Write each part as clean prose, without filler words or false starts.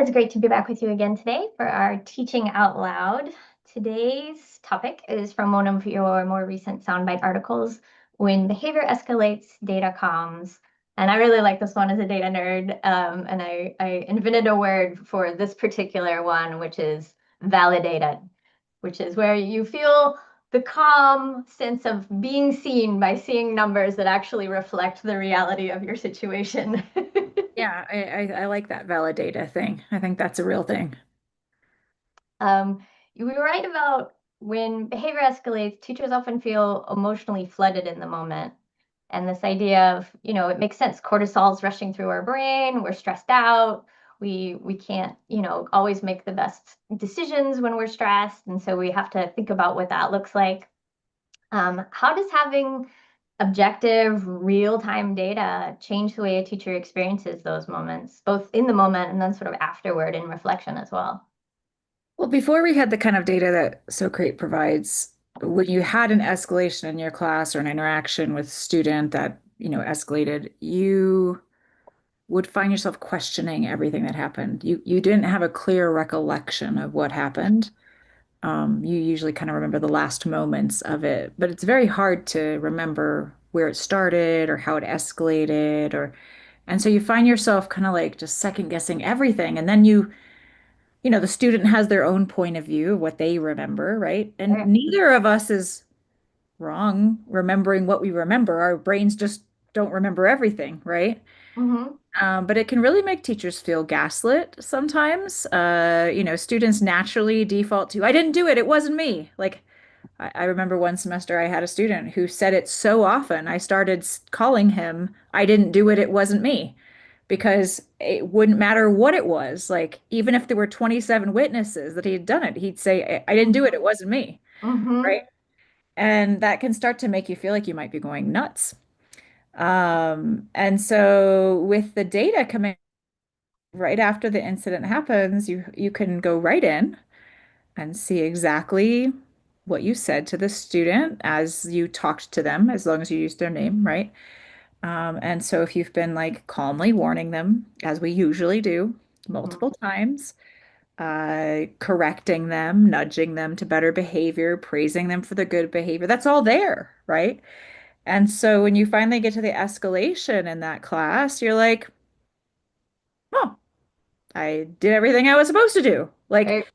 It's great to be back with you again today for our Teaching Out Loud. Today's topic is from one of your more recent soundbite articles, When Behavior Escalates, Data Calms. And I really like this one as a data nerd. And I invented a word for this particular one, which is validated, which is where you feel the calm sense of being seen by seeing numbers that actually reflect the reality of your situation. Yeah, I like that validata thing. I think that's a real thing. You were right about when behavior escalates, teachers often feel emotionally flooded in the moment. And this idea of, it makes sense. Cortisol's rushing through our brain. We're stressed out. We can't, always make the best decisions when we're stressed. And so we have to think about what that looks like. How does having objective, real-time data change the way a teacher experiences those moments, both in the moment and then sort of afterward in reflection as well? Well, before we had the kind of data that Socrate provides, when you had an escalation in your class or an interaction with student that, escalated, you would find yourself questioning everything that happened. You didn't have a clear recollection of what happened. You usually kind of remember the last moments of it, but it's very hard to remember where it started or how it escalated and so you find yourself kind of like just second guessing everything. And then the student has their own point of view, what they remember, right? And neither of us is wrong remembering what we remember. Our brains just don't remember everything, right? Mm-hmm. But it can really make teachers feel gaslit sometimes. Students naturally default to, I didn't do it, it wasn't me. Like, I remember one semester I had a student who said it so often, I started calling him, I didn't do it, it wasn't me. Because it wouldn't matter what it was. Like, even if there were 27 witnesses that he had done it, he'd say, I didn't do it, it wasn't me. Mm-hmm. Right. And that can start to make you feel like you might be going nuts. And so with the data coming right after the incident happens, you can go right in and see exactly what you said to the student as you talked to them, as long as you used their name, right? And so if you've been like calmly warning them, as we usually do, multiple times, correcting them, nudging them to better behavior, praising them for the good behavior, that's all there, right? And so when you finally get to the escalation in that class, you're like, oh, I did everything I was supposed to do. Like, Right.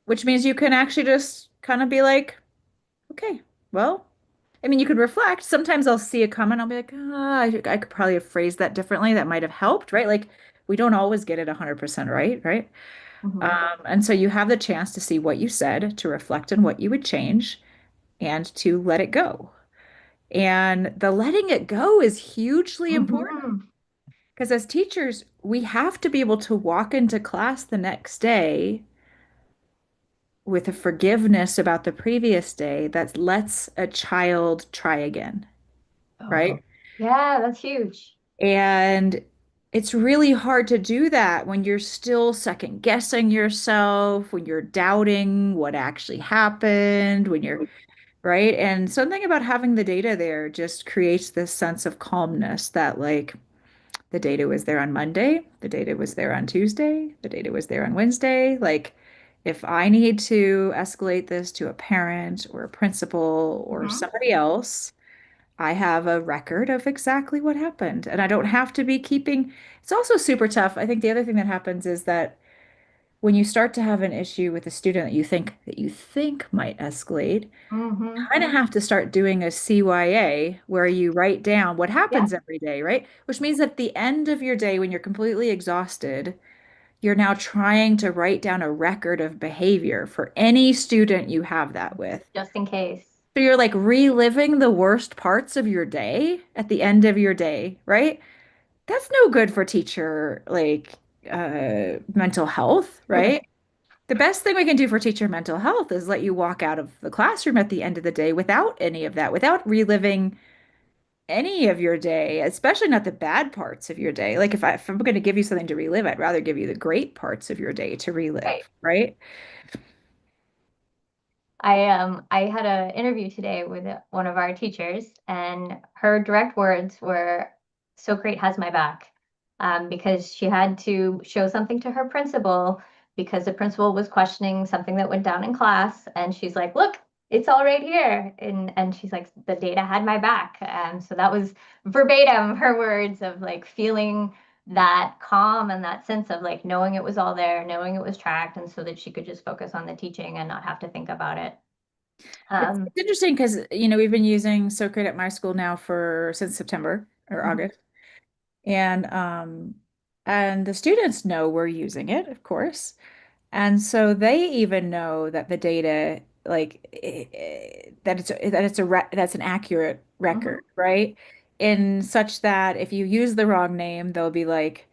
which means you can actually just kind of be like, okay, well, I mean, you could reflect. Sometimes I'll see a comment, I'll be like, ah, I could probably have phrased that differently. That might have helped, right? Like, we don't always get it 100% right, right? Mm-hmm. And so you have the chance to see what you said, to reflect on what you would change, and to let it go. And the letting it go is hugely important Mm-hmm. because as teachers, we have to be able to walk into class the next day with a forgiveness about the previous day that lets a child try again, Oh, right? yeah, that's huge. And it's really hard to do that when you're still second guessing yourself, when you're doubting what actually happened, when you're right. And something about having the data there just creates this sense of calmness that, like, the data was there on Monday, the data was there on Tuesday, the data was there on Wednesday. Like, if I need to escalate this to a parent or a principal or Mm-hmm. somebody else, I have a record of exactly what happened. And I don't have to be keeping. It's also super tough. I think the other thing that happens is that when you start to have an issue with a student that you think might escalate, Mm-hmm. kind of have to start doing a CYA where you write down what Yeah. happens every day, right? Which means at the end of your day, when you're completely exhausted, you're now trying to write down a record of behavior for any student you have that with. Just in case. So you're like reliving the worst parts of your day at the end of your day, right? That's no good for teacher like mental health, right? The best thing we can do for teacher mental health is let you walk out of the classroom at the end of the day without any of that, without reliving any of your day, especially not the bad parts of your day. Like if I'm going to give you something to relive, I'd rather give you the great parts of your day to Right. relive, right? I had an interview today with one of our teachers, and her direct words were, "So great has my back." because she had to show something to her principal because the principal was questioning something that went down in class. And she's like, look, it's all right here. And she's like, the data had my back. So that was verbatim her words of like feeling that calm and that sense of like knowing it was all there, knowing it was tracked, and so that she could just focus on the teaching and not have to think about it. It's Um, interesting because, we've been using Socrate at my school now for since September or mhm, August. And the students know we're using it, of course. And so they even know that the data, like that's an accurate mhm, record, right? In such that if you use the wrong name, they'll be like,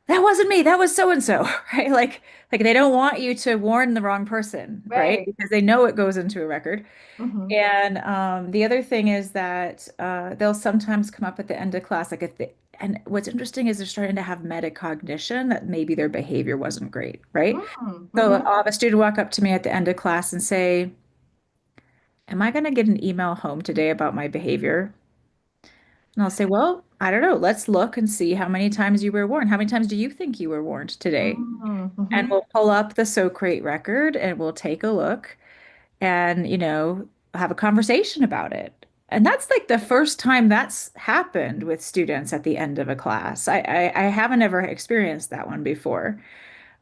that wasn't me, that was so and so, right? Like they don't want you to warn the wrong person, right? right. Because they know it goes into a record. Hmm. And the other thing is that they'll sometimes come up at the end of class, like if they, and what's interesting is they're starting to have metacognition that maybe their behavior wasn't great, right? So Mm-hmm. I'll have a student walk up to me at the end of class and say, am I going to get an email home today about my behavior? And I'll say, well, I don't know. Let's look and see how many times you were warned. How many times do you think you were warned today? And Mm-hmm. we'll pull up the Socrate record and we'll take a look and, have a conversation about it. And that's like the first time that's happened with students at the end of a class. I haven't ever experienced that one before.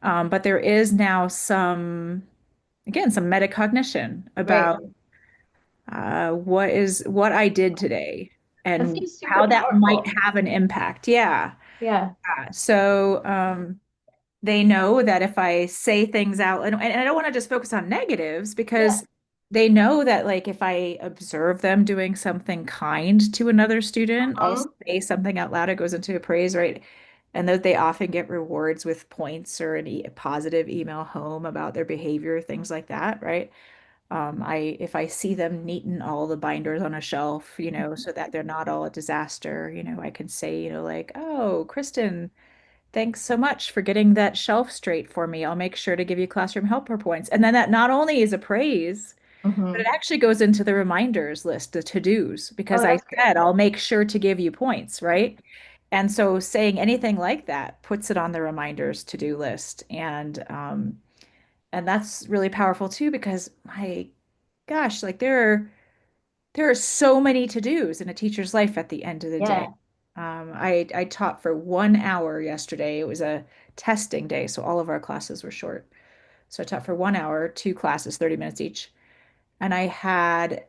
But there is now again, some metacognition Right. about what I did today That and seems super how that might powerful. have an impact. Yeah. Yeah. So they know that if I say things out, and I don't want to just focus on negatives Yeah. because they know that like if I observe them doing something kind to another student, I'll Mhm. say something out loud, it goes into a praise, right? And that they often get rewards with points or a positive email home about their behavior, things like that, right? I if I see them neaten all the binders on a shelf, so that they're not all a disaster, I can say, like, oh, Kristen, thanks so much for getting that shelf straight for me. I'll make sure to give you classroom helper points. And then that not only is a praise, but it Hmm. actually goes into the reminders list, the to-dos, because Oh, I that's great. said I'll make sure to give you points, right? And so saying anything like that puts it on the reminders to-do list. And that's really powerful too, because my gosh, like there are so many to-dos in a teacher's life at the end of the day. Yeah. I taught for 1 hour yesterday. It was a testing day, so all of our classes were short. So I taught for 1 hour, two classes, 30 minutes each. And I had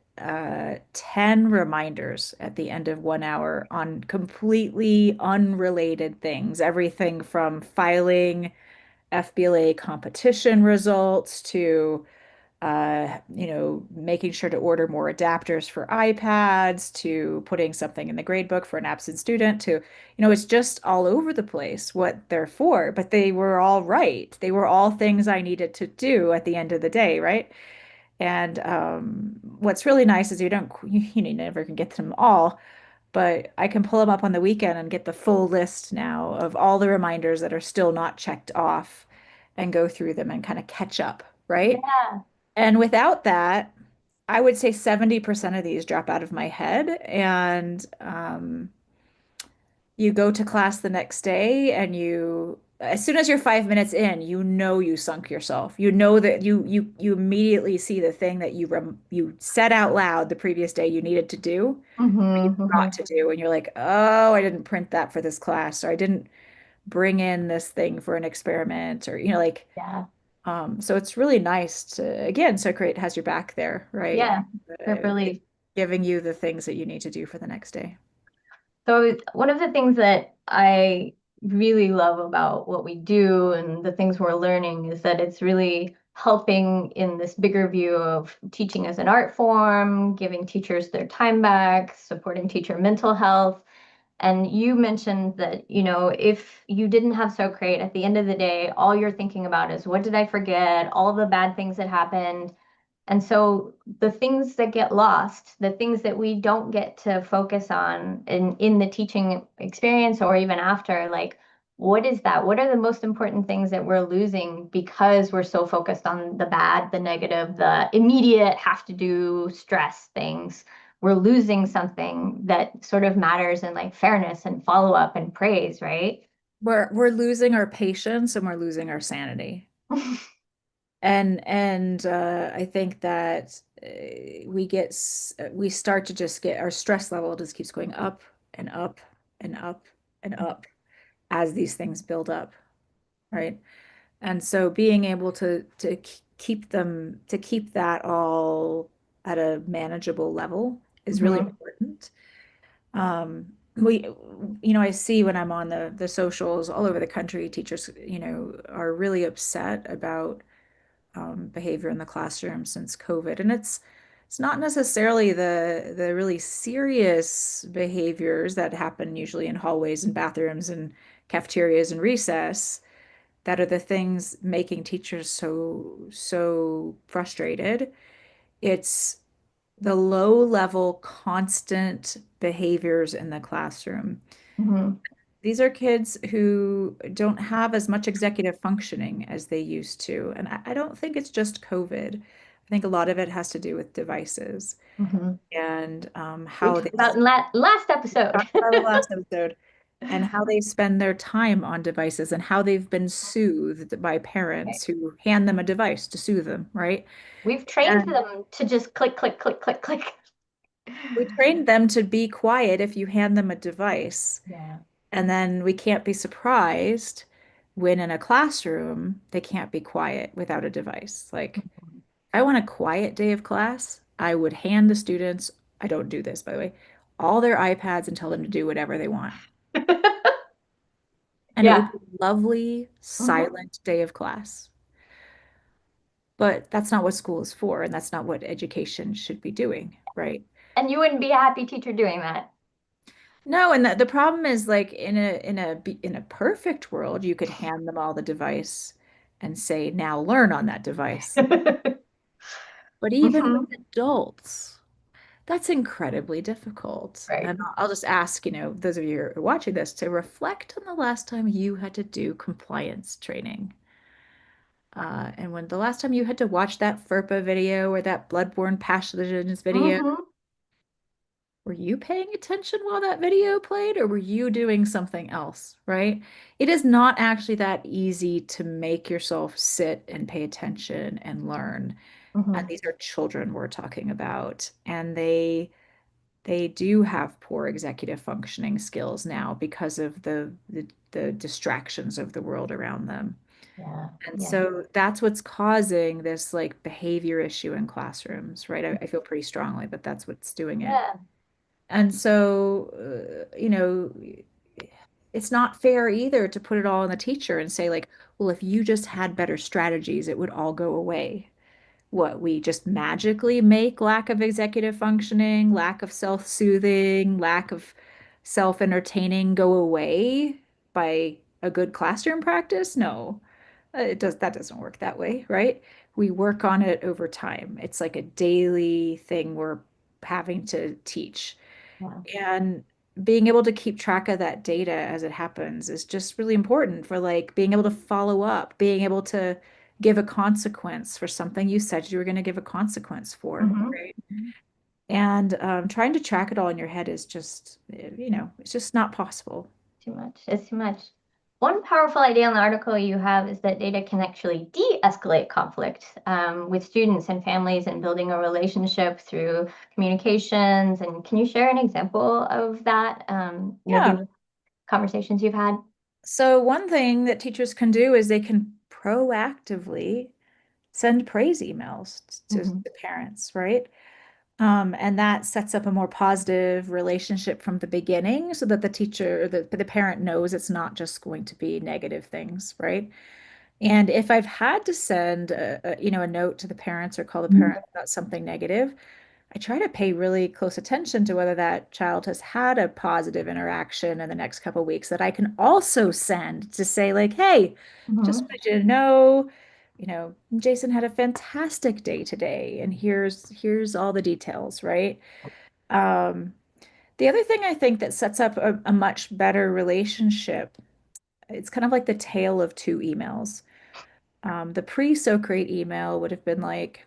10 reminders at the end of 1 hour on completely unrelated things, everything from filing FBLA competition results to making sure to order more adapters for iPads, to putting something in the grade book for an absent student, to, it's just all over the place what they're for, but they were all right. They were all things I needed to do at the end of the day, right? And what's really nice is you never can get them all, but I can pull them up on the weekend and get the full list now of all the reminders that are still not checked off and go through them and kind of catch up, right? Yeah. And without that, I would say 70% of these drop out of my head. And you go to class the next day and as soon as you're 5 minutes in, you sunk yourself. You know that you immediately see the thing that you said out loud the previous day you needed to do, but you Hmm. forgot Hmm. to do. And you're like, oh, I didn't print that for this class, or I didn't bring in this thing for an experiment, or like Yeah. so it's really nice to, again, Socrate has your back there, right? Yeah. Trip Uh, relief. Giving you the things that you need to do for the next day. So one of the things that I really love about what we do and the things we're learning is that it's really helping in this bigger view of teaching as an art form, giving teachers their time back, supporting teacher mental health. And you mentioned that, if you didn't have Socrate at the end of the day, all you're thinking about is what did I forget? All the bad things that happened. And so the things that get lost, the things that we don't get to focus on in the teaching experience or even after, like what is that? What are the most important things that we're losing because we're so focused on the bad, the negative, the immediate have to do stress things? We're losing something that sort of matters in like fairness and follow up and praise, right? we're losing our patience and we're losing our sanity. And I think that we start to just get our stress level just keeps going up and up and up and up as these things build up, right? And so being able to keep that all at a manageable level is really Hmm. important. We, I see when I'm on the socials all over the country, teachers, are really upset about behavior in the classroom since COVID. And it's not necessarily the really serious behaviors that happen usually in hallways and bathrooms and cafeterias and recess that are the things making teachers so frustrated. It's the low level constant behaviors in the classroom. Hmm. These are kids who don't have as much executive functioning as they used to. And I don't think it's just COVID. I think a lot of it has to do with devices Hmm. and We how they talked about in last episode. talked about it last episode, and how they spend their time on devices and how they've been soothed by Okay. parents who hand them a device to soothe them, right? We've trained And them to just click, click, click, click, click. we trained them to be quiet if you hand them a device. Yeah. And then we can't be surprised when in a classroom they can't be quiet without a device. Like, if I want a quiet day of class, I would hand the students, I don't do this, by the way, all their iPads and tell them to do whatever they want. And it would Yeah. be a lovely, Hmm. silent day of class. But that's not what school is for, and that's not what education should be doing, right? And you wouldn't be a happy teacher doing that. No, and the problem is like in a perfect world, you could hand them all the device and say, now learn on that device. But even with Hmm. adults, that's incredibly difficult. Right. And I'll just ask, those of you who are watching this to reflect on the last time you had to do compliance training. And when the last time you had to watch that FERPA video or that bloodborne pathogens video, Hmm. were you paying attention while that video played, or were you doing something else, right? It is not actually that easy to make yourself sit and pay attention and learn. And Hmm. these are children we're talking about, and they do have poor executive functioning skills now because of the distractions of the world around them. Yeah. And Yeah. so that's what's causing this like behavior issue in classrooms, right? I feel pretty strongly, but that's what's doing it. Yeah. And so, it's not fair either to put it all on the teacher and say, like, well, if you just had better strategies, it would all go away. What, we just magically make lack of executive functioning, lack of self-soothing, lack of self-entertaining go away by a good classroom practice? No. That doesn't work that way, right? We work on it over time. It's like a daily thing we're having to teach. Yeah. And being able to keep track of that data as it happens is just really important for like being able to follow up, being able to give a consequence for something you said you were going to give a consequence for, Hmm. right? And trying to track it all in your head is just, it's just not possible. Too much. It's too much. One powerful idea in the article you have is that data can actually de-escalate conflict with students and families and building a relationship through communications. And can you share an example of that? Maybe Yeah. with conversations you've had? So one thing that teachers can do is they can proactively send praise emails Hmm. to parents, right? And that sets up a more positive relationship from the beginning so that the teacher, the parent knows it's not just going to be negative things, right? And if I've had to send a note to the parents or call the parent about something negative, I try to pay really close attention to whether that child has had a positive interaction in the next couple of weeks that I can also send to say like, hey, just Hmm. wanted you to know, Jason had a fantastic day today, and here's all the details, right? Um, the other thing I think that sets up a much better relationship, it's kind of like the tale of two emails. The pre-Socrate email would have been like,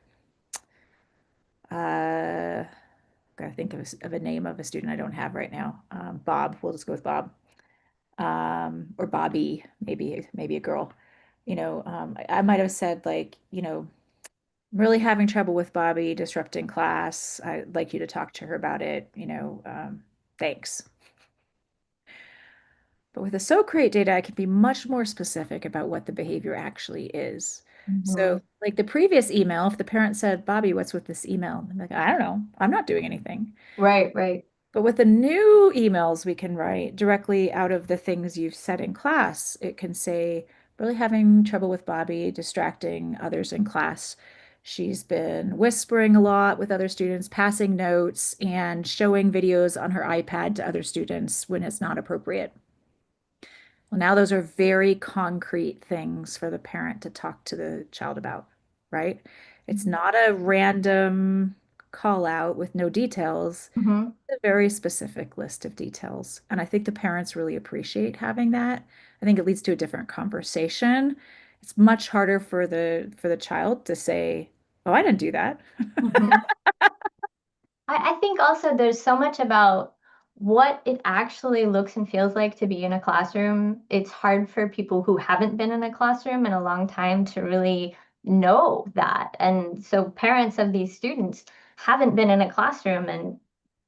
uh, gotta think of a name of a student I don't have right now. Bob, we'll just go with Bob. or Bobby, maybe a girl. I might have said like, I'm really having trouble with Bobby disrupting class. I'd like you to talk to her about it, thanks. But with the So-Create data, I can be much more specific about what the behavior actually is. Hmm. So, like the previous email, if the parent said, Bobby, what's with this email? I'm like, I don't know. I'm not doing anything. Right, right. But with the new emails we can write directly out of the things you've said in class, it can say, really having trouble with Bobby, distracting others in class. She's been whispering a lot with other students, passing notes, and showing videos on her iPad to other students when it's not appropriate. Well, now those are very concrete things for the parent to talk to the child about, right? It's not a random call out with no details, Hmm. a very specific list of details. And I think the parents really appreciate having that. I think it leads to a different conversation. It's much harder for the child to say, "Oh, I didn't do that." Hmm. I think also there's so much about what it actually looks and feels like to be in a classroom. It's hard for people who haven't been in a classroom in a long time to really know that. And so parents of these students haven't been in a classroom in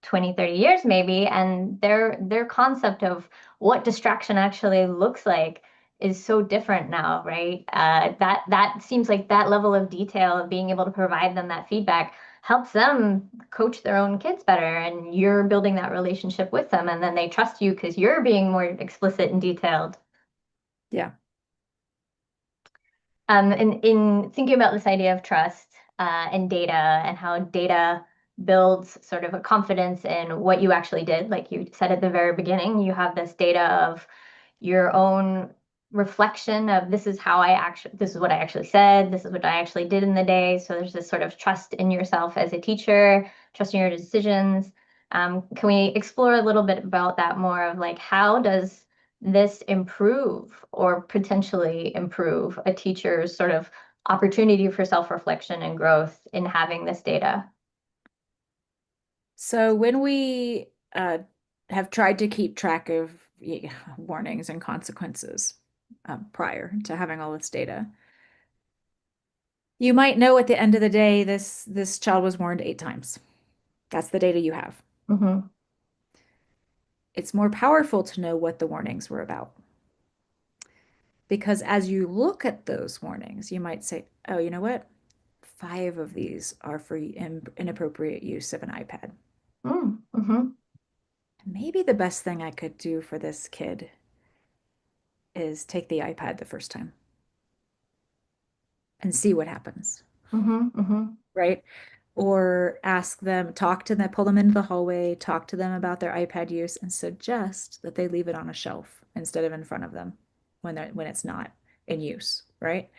20, 30 years maybe, and their concept of what distraction actually looks like is so different now, right? That seems like that level of detail of being able to provide them that feedback helps them coach their own kids better, and you're building that relationship with them, and then they trust you because you're being more explicit and detailed. Yeah. And in thinking about this idea of trust and data and how data builds sort of a confidence in what you actually did, like you said at the very beginning, you have this data of your own reflection of this is what I actually said, this is what I actually did in the day. So there's this sort of trust in yourself as a teacher, trust in your decisions. Can we explore a little bit about that more of like how does this improve or potentially improve a teacher's sort of opportunity for self-reflection and growth in having this data? So when we have tried to keep track of warnings and consequences prior to having all this data, you might know at the end of the day this child was warned 8 times. That's the data you have. Hmm. It's more powerful to know what the warnings were about. Because as you look at those warnings, you might say, oh, you know what? 5 of these are for inappropriate use of an iPad. Mm-hmm. Maybe the best thing I could do for this kid is take the iPad the first time and see what happens, Hmm. Hmm. right? Or ask them, talk to them, pull them into the hallway, talk to them about their iPad use, and suggest that they leave it on a shelf instead of in front of them when it's not in use, right?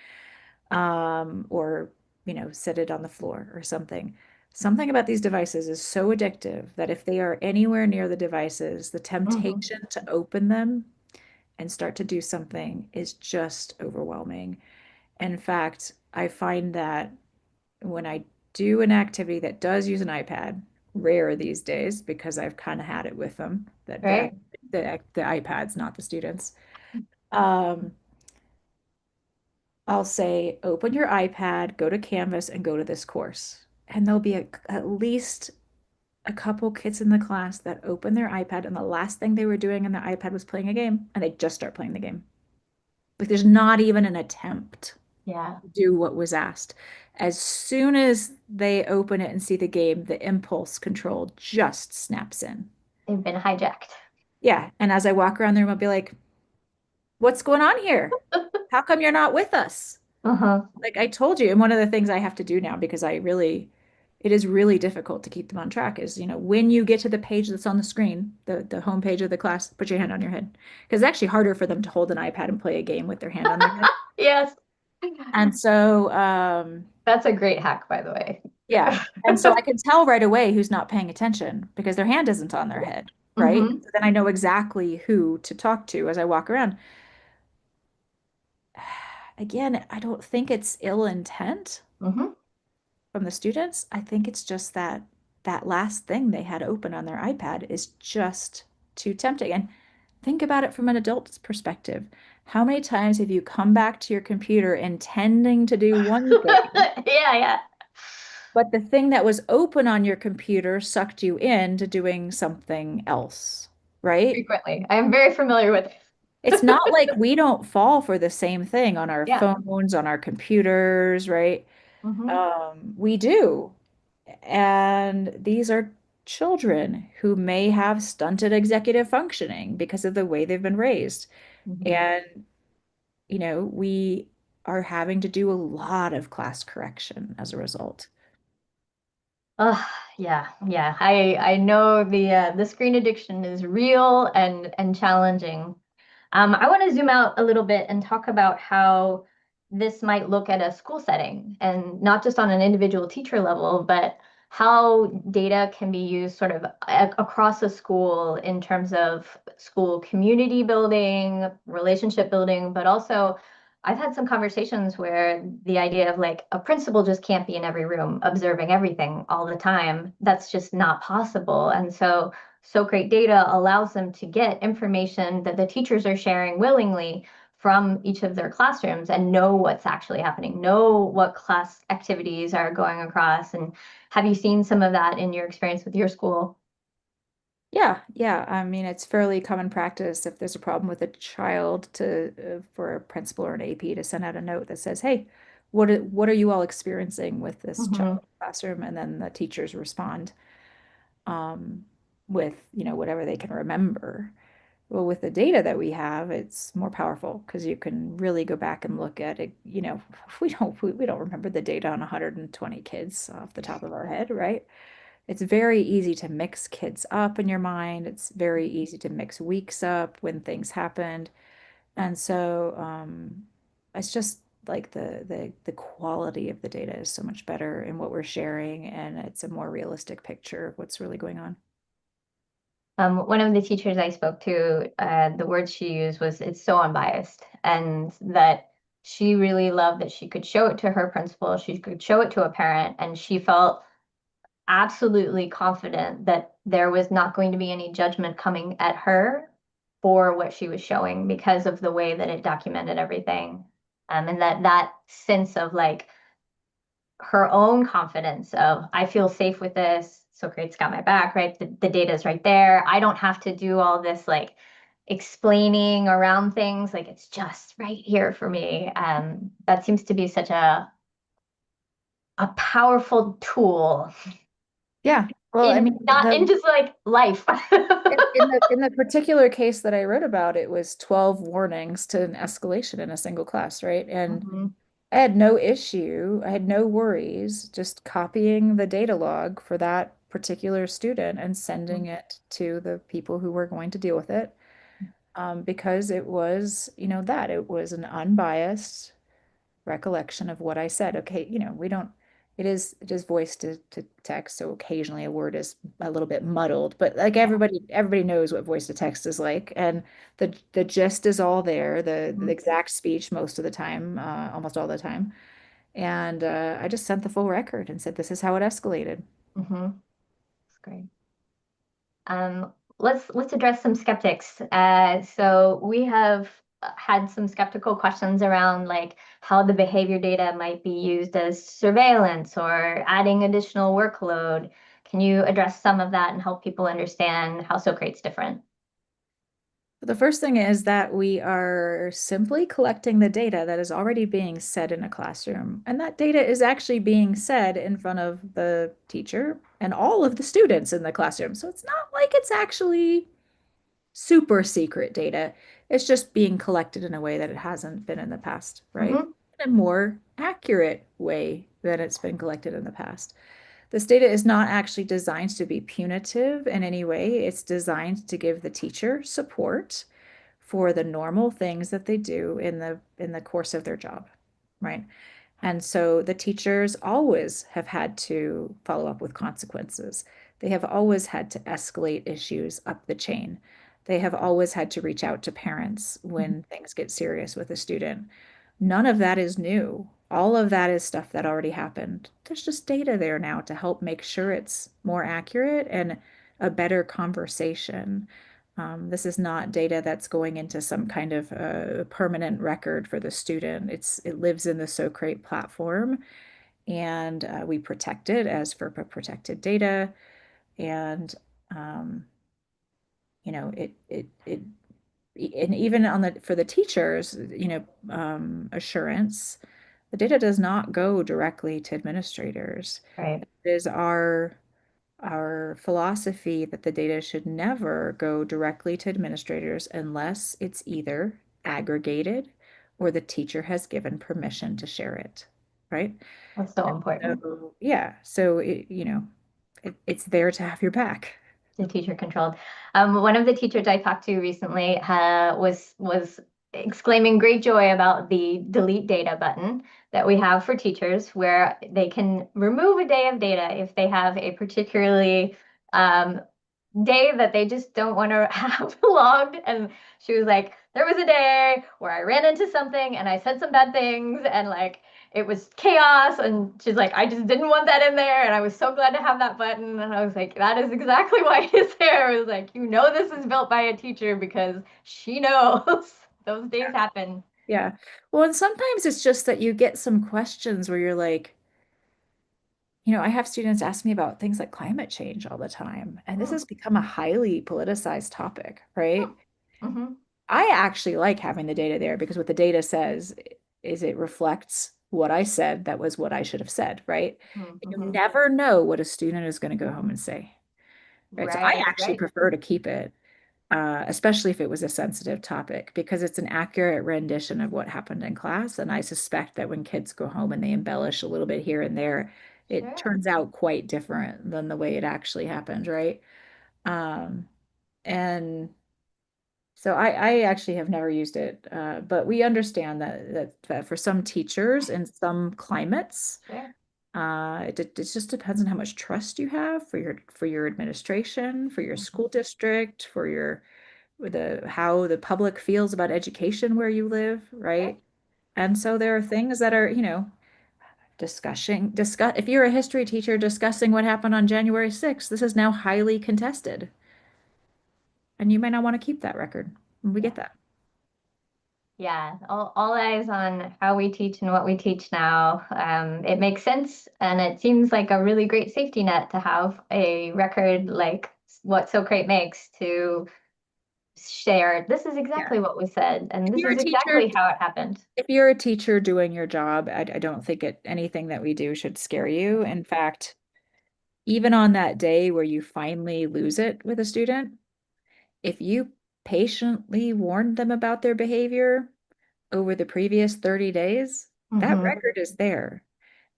Or sit it on the floor or something. Something about these devices is so addictive that if they are anywhere near the devices, the Hmm. temptation to open them and start to do something is just overwhelming. In fact, I find that when I do an activity that does use an iPad, rare these days because I've kind of had it with them, that Right? the iPads, not the students. Um, I'll say, open your iPad, go to Canvas, and go to this course. And there'll be at least a couple kids in the class that open their iPad, and the last thing they were doing on the iPad was playing a game, and they just start playing the game. Like there's not even an attempt Yeah. to do what was asked. As soon as they open it and see the game, the impulse control just snaps in. They've been hijacked. Yeah. And as I walk around the room, I'll be like, what's going on here? How come you're not with us? Uh-huh. Like I told you, and one of the things I have to do now because it is really difficult to keep them on track is, when you get to the page that's on the screen, the home page of the class, put your hand on your head. Because it's actually harder for them to hold an iPad and play a game with their hand on their head. Yes. And so, That's a great hack, by the way. yeah. And so I can tell right away who's not paying attention because their hand isn't on their head, right? Hmm. So then I know exactly who to talk to as I walk around. Again, I don't think it's ill intent Hmm. from the students. I think it's just that last thing they had open on their iPad is just too tempting. And think about it from an adult's perspective. How many times have you come back to your computer intending to do one thing, Yeah, yeah. but the thing that was open on your computer sucked you into doing something else, right? Frequently. I am very familiar with It's not like we don't fall for the same thing on our Yeah. phones, on our computers, right? Hmm. We do. And these are children who may have stunted executive functioning because of the way they've been raised. Hmm. And, we are having to do a lot of class correction as a result. Oh, yeah, yeah. I know the screen addiction is real and challenging. I want to zoom out a little bit and talk about how this might look at a school setting and not just on an individual teacher level, but how data can be used sort of across a school in terms of school community building, relationship building, but also I've had some conversations where the idea of like a principal just can't be in every room observing everything all the time. That's just not possible. And so great data allows them to get information that the teachers are sharing willingly from each of their classrooms and know what's actually happening, know what class activities are going across. And have you seen some of that in your experience with your school? Yeah, yeah. I mean, it's fairly common practice if there's a problem with a child for a principal or an AP to send out a note that says, "Hey, what are you all experiencing with this child in Hmm. the classroom?" And then the teachers respond um, with, whatever they can remember. Well, with the data that we have, it's more powerful because you can really go back and look at it. We don't remember the data on 120 kids off the top of our head, right? It's very easy to mix kids up in your mind. It's very easy to mix weeks up when things happened. And so it's just like the quality of the data is so much better in what we're sharing, and it's a more realistic picture of what's really going on. One of the teachers I spoke to, the word she used was it's so unbiased, and that she really loved that she could show it to her principal, she could show it to a parent, and she felt absolutely confident that there was not going to be any judgment coming at her for what she was showing because of the way that it documented everything. And that sense of like her own confidence of I feel safe with this. So great's got my back, right? The data is right there. I don't have to do all this like explaining around things. Like it's just right here for me. That seems to be such a powerful tool Yeah. Well, I in mean, not in just like life. in the particular case that I wrote about, it was 12 warnings to an escalation in a single class, right? And Mhm. I had no issue, I had no worries just copying the data log for that particular student and sending it to the people who were going to deal with it. Because it was, that it was an unbiased recollection of what I said. Okay, we don't, it is voice to text, so occasionally a word is a little bit muddled, but like everybody knows what voice to text is like, and the gist is all there, the Mhm. exact speech most of the time, almost all the time. And I just sent the full record and said, this is how it escalated. Mhm. That's great. Let's address some skeptics. So we have had some skeptical questions around like how the behavior data might be used as surveillance or adding additional workload. Can you address some of that and help people understand how Socrates different? The first thing is that we are simply collecting the data that is already being said in a classroom. And that data is actually being said in front of the teacher and all of the students in the classroom. So it's not like it's actually super secret data. It's just being collected in a way that it hasn't been in the past, right? Hmm. In a more accurate way than it's been collected in the past. This data is not actually designed to be punitive in any way. It's designed to give the teacher support for the normal things that they do in the course of their job, right? And so the teachers always have had to follow up with consequences. They have always had to escalate issues up the chain. They have always had to reach out to parents when things get serious with a student. None of that is new. All of that is stuff that already happened. There's just data there now to help make sure it's more accurate and a better conversation. This is not data that's going into some kind of permanent record for the student. It lives in the Socrate platform, and we protect it as FERPA protected data. And um, and even on the for the teachers, assurance, the data does not go directly to administrators. Right. It is our philosophy that the data should never go directly to administrators unless it's either aggregated or the teacher has given permission to share it, right? That's so important. So, yeah, so it's there to have your back. The teacher controlled. One of the teachers I talked to recently was exclaiming great joy about the delete data button that we have for teachers, where they can remove a day of data if they have a particularly um, day that they just don't want to have logged. And she was like, there was a day where I ran into something and I said some bad things and like it was chaos. And she's like, I just didn't want that in there. And I was so glad to have that button. And I was like, that is exactly why it's there. I was like, you know, this is built by a teacher because she knows those days happen. Yeah. Well, and sometimes it's just that you get some questions where you're like, I have students ask me about things like climate change all the time, and this Mm, has become a highly politicized topic, mm, right? mm-hmm, I actually like having the data there because what the data says is it reflects what I said. That was what I should have said, right? You mm-hmm. never know what a student is going to go home and say, right? So I Right, actually right. prefer to keep it, especially if it was a sensitive topic, because it's an accurate rendition of what happened in class. And I suspect that when kids go home and they embellish a little bit here and there, it Sure. turns out quite different than the way it actually happened, right? Um, and so I actually have never used it, but we understand that for some teachers in some climates, Sure. it just depends on how much trust you have for your administration, for your Mhm. school district, for your how the public feels about education where you live, Sure. right? And so there are things that are, discuss if you're a history teacher discussing what happened on January 6th, this is now highly contested. And you might not want to keep that record. We Yeah. get that. Yeah, all eyes on how we teach and what we teach now. It makes sense, and it seems like a really great safety net to have a record like what Socrate makes to share. This is Yeah. exactly what we said, and If this you're a is teacher, exactly how it happened. if you're a teacher doing your job, I don't think anything that we do should scare you. Mhm. In fact, even on that day where you finally lose it with a student, if you patiently warned them about their behavior over the previous 30 days, that Mhm. record is there.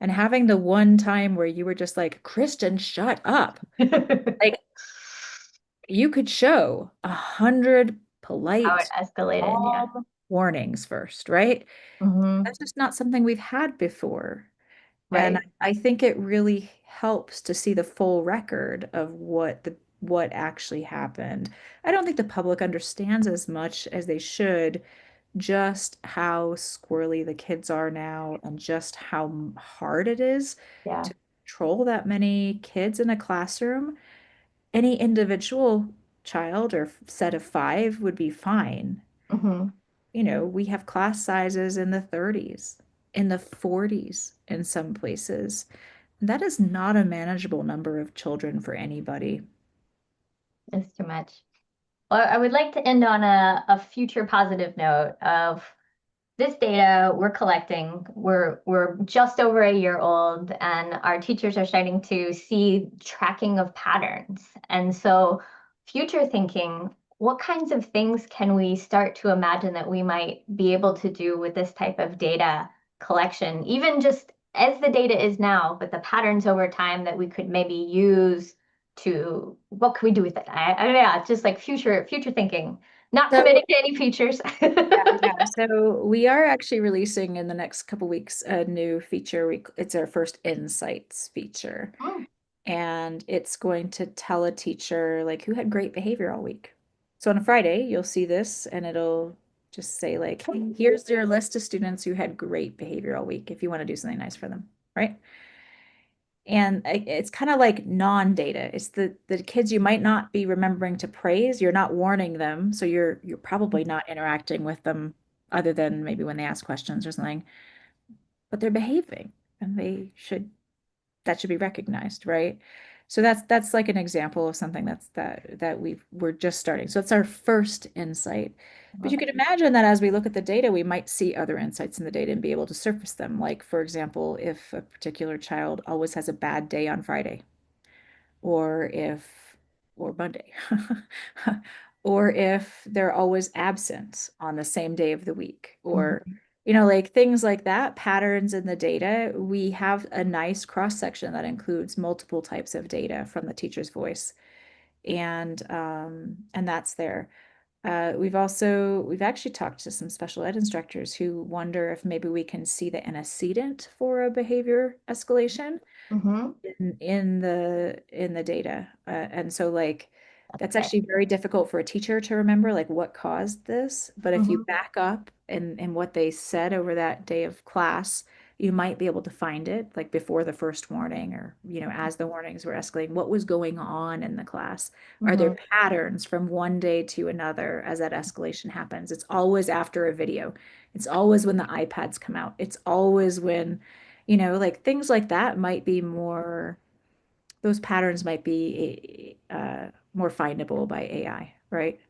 And having the one time where you were just like, Kristen, shut up. Like you could show 100 How it polite, escalated, yeah. calm warnings first, right? Hmm. That's just not something we've had before. And Right. I think it really helps to see the full record of what actually happened. I don't think the public understands as much as they should just how squirrely the kids are now and just how hard it is Yeah. to control that many kids in a classroom. Any individual child or set of five would be fine. Hmm. We have class sizes in the 30s, in the 40s in some places. That is not a manageable number of children for anybody. It's too much. Well, I would like to end on a future positive note of this data we're collecting, we're just over a year old, and our teachers are starting to see tracking of patterns. And so, future thinking, what kinds of things can we start to imagine that we might be able to do with this type of data collection, even just as the data is now, but the patterns over time that we could maybe use to what can we do with it? Yeah, just like future thinking, not So committing to any features. yeah, so we are actually releasing in the next couple weeks a new feature. It's our first insights feature, Mm, and it's going to tell a teacher like who had great behavior all week. So on a Friday, you'll see this, and it'll just say like, "Hey, here's your list of students who had great behavior all week if you want to do something nice for them," right? And it's kind of like non-data. It's the kids you might not be remembering to praise. You're not warning them, so you're probably not interacting with them other than maybe when they ask questions or something. But they're behaving, and they should that should be recognized, right? So that's like an example of something that we're just starting. So it's our first insight. But Love you it. could imagine that as we look at the data, we might see other insights in the data and be able to surface them. Like, for example, if a particular child always has a bad day on Friday, or if or Monday, or if they're always absent on the same day of the week, or Mhm. like things like that, patterns in the data. We have a nice cross section that includes multiple types of data from the teacher's voice, and that's there. We've actually talked to some special ed instructors who wonder if maybe we can see the antecedent for a behavior escalation Mhm. in the data. And so like That's that's great. actually very difficult for a teacher to remember like what caused this. But if you Mhm. back up and what they said over that day of class, you might be able to find it like before the first warning or as the warnings were escalating, what was going on in the class. Are there Mhm. patterns from one day to another as that escalation happens? It's always after a video. It's always when the iPads come out. It's always when like things like that might be more, those patterns might be more findable by AI, right?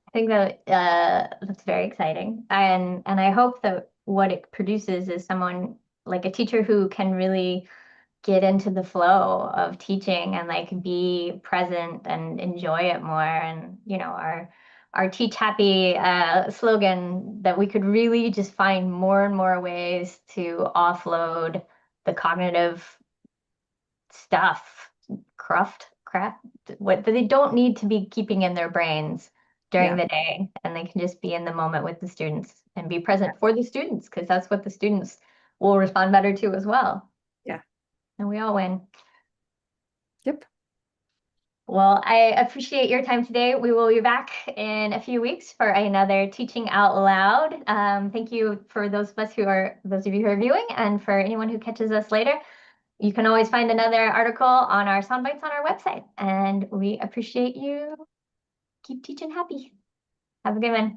I think that that's very exciting, and I hope that what it produces is someone like a teacher who can really get into the flow of teaching and like be present and enjoy it more. And our Teach Happy slogan that we could really just find more and more ways to offload the cognitive stuff, crap, what that they don't need to be keeping in their brains during Yeah, the day, and they can just be in the moment with the students and be present for the students because that's what the students will respond better to as well. yeah, And we all win. yep. Well, I appreciate your time today. We will be back in a few weeks for another Teaching Out Loud. Thank you for those of you who are viewing, and for anyone who catches us later. You can always find another article on our soundbites on our website. And we appreciate you. Keep teaching happy. Have a good one.